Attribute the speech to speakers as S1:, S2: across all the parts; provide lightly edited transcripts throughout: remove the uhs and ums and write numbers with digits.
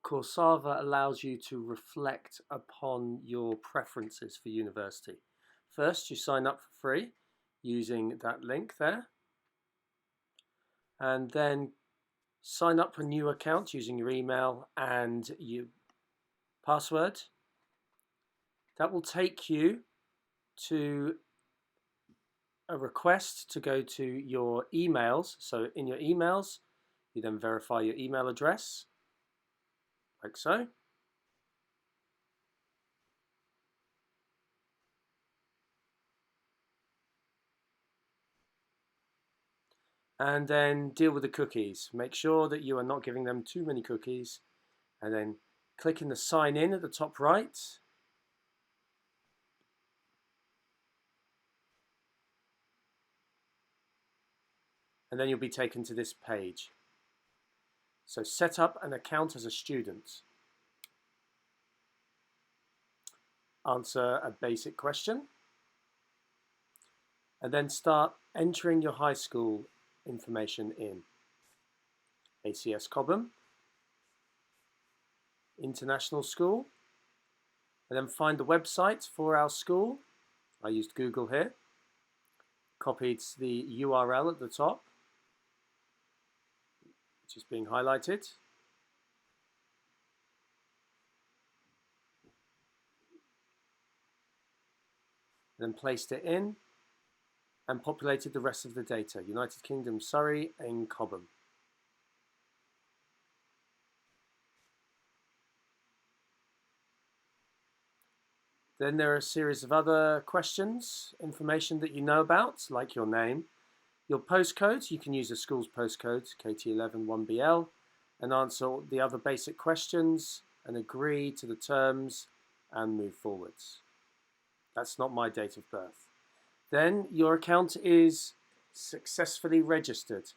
S1: Corsava allows you to reflect upon your preferences for university. First, you sign up for free using that link there, and then sign up for a new account using your email and your password. That will take you to a request to go to your emails. So in your emails, you then verify your email address, like so. And then deal with the cookies. Make sure that you are not giving them too many cookies. And then click in the sign in at the top right. And then you'll be taken to this page. So set up an account as a student. Answer a basic question. And then start entering your high school information in. ACS Cobham, International School, and then find the website for our school. I used Google here, copied the URL at the top, which is being highlighted. Then placed it in and populated the rest of the data. United Kingdom, Surrey, and Cobham. Then there are a series of other questions, information that you know about, like your name. Your postcode, you can use the school's postcode, KT11 1BL, and answer the other basic questions and agree to the terms and move forwards. That's not my date of birth. Then your account is successfully registered.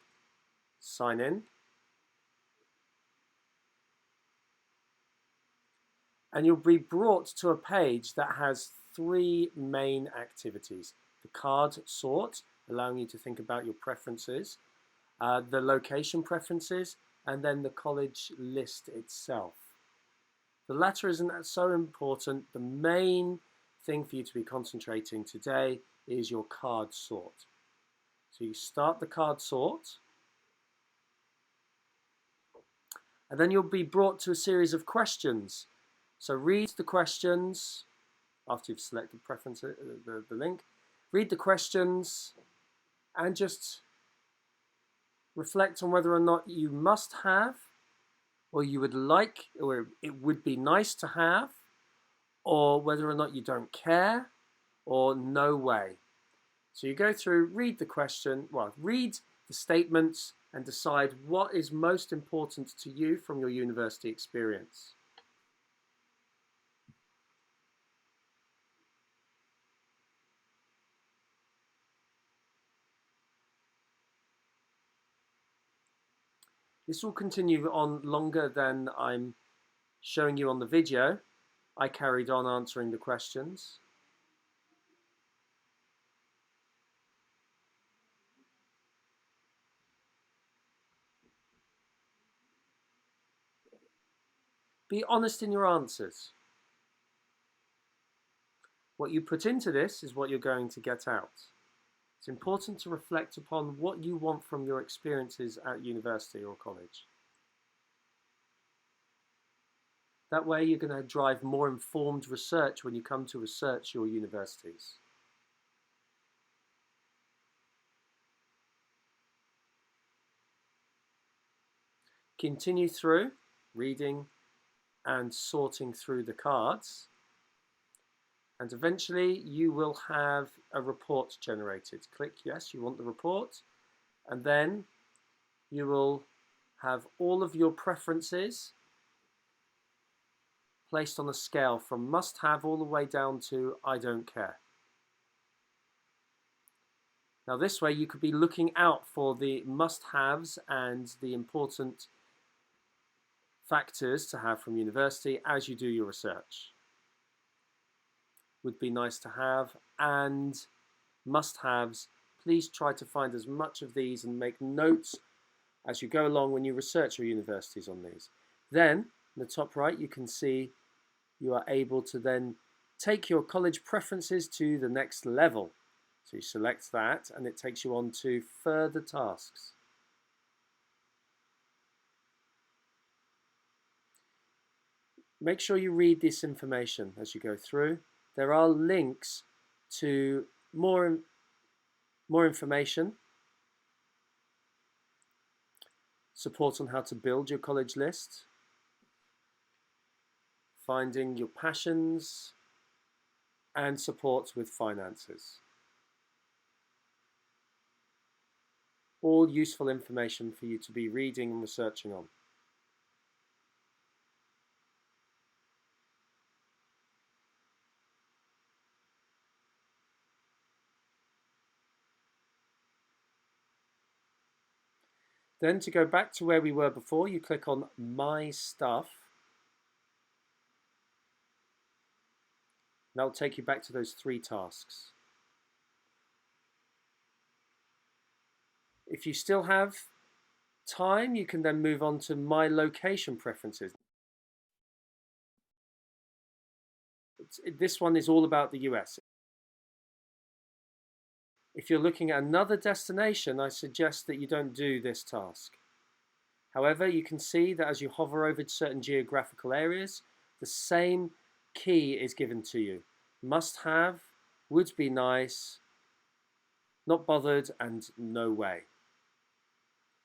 S1: Sign in. And you'll be brought to a page that has three main activities. The card sort, allowing you to think about your preferences, the location preferences, and then the college list itself. The latter isn't so important. The main thing for you to be concentrating today is your card sort. So you start the card sort, and then you'll be brought to a series of questions. So read the questions after you've selected preferences, the link. Read the questions and just reflect on whether or not you must have, or you would like, or it would be nice to have, or whether or not you don't care, or no way. So you go through, read the question, read the statements and decide what is most important to you from your university experience. This will continue on longer than I'm showing you on the video. I carried on answering the questions. Be honest in your answers. What you put into this is what you're going to get out. It's important to reflect upon what you want from your experiences at university or college. That way you're going to drive more informed research when you come to research your universities. Continue through reading and sorting through the cards, and eventually you will have a report generated. Click yes, you want the report, and then you will have all of your preferences placed on a scale from must have all the way down to I don't care. Now this way you could be looking out for the must-haves and the important factors to have from university as you do your research. Would be nice to have and must-haves. Please try to find as much of these and make notes as you go along when you research your universities on these. Then In the top right, you can see you are able to then take your college preferences to the next level. So you select that and it takes you on to further tasks. Make sure you read this information as you go through. There are links to more information, support on how to build your college list, finding your passions, and support with finances. All useful information for you to be reading and researching on. Then to go back to where we were before, you click on My Stuff. That'll take you back to those 3 tasks. If you still have time, you can then move on to My Location Preferences. This one is all about the US. If you're looking at another destination, I suggest that you don't do this task. However, you can see that as you hover over certain geographical areas, the same key is given to you. Must have, would be nice, not bothered, and no way.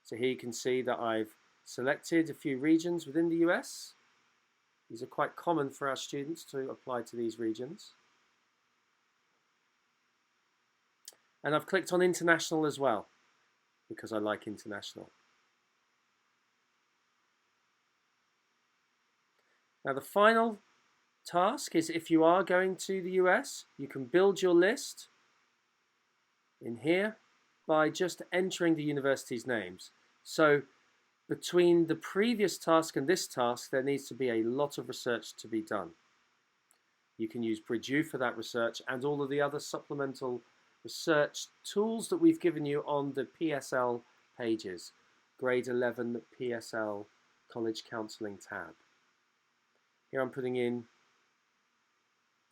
S1: So here you can see that I've selected a few regions within the US. These are quite common for our students to apply to these regions. And I've clicked on international as well, because I like international. Now the final task is if you are going to the US, you can build your list in here by just entering the university's names. So between the previous task and this task, there needs to be a lot of research to be done. You can use BridgeU for that research and all of the other supplemental research tools that we've given you on the PSL pages, grade 11 PSL College Counselling tab. Here I'm putting in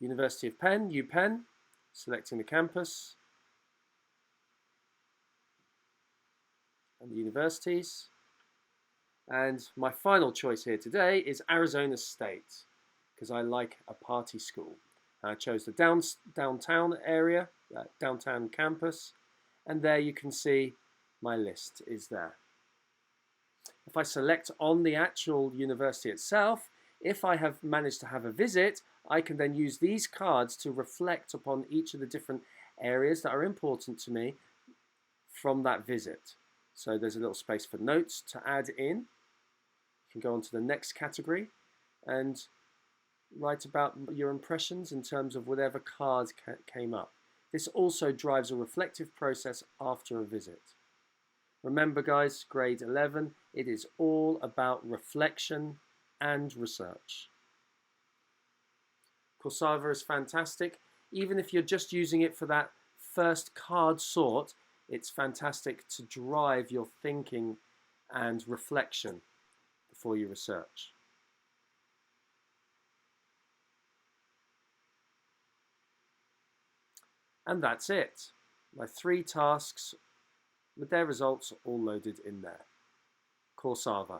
S1: University of Penn, UPenn, selecting the campus and the universities. And my final choice here today is Arizona State, because I like a party school. I chose the downtown area, downtown campus, and there you can see my list is there. If I select on the actual university itself, if I have managed to have a visit, I can then use these cards to reflect upon each of the different areas that are important to me from that visit. So there's a little space for notes to add in. You can go on to the next category and write about your impressions in terms of whatever cards came up. This also drives a reflective process after a visit. Remember guys, grade 11, it is all about reflection and research. Corsava is fantastic. Even if you're just using it for that first card sort, it's fantastic to drive your thinking and reflection before you research. And that's it. My 3 tasks with their results all loaded in there. Corsava.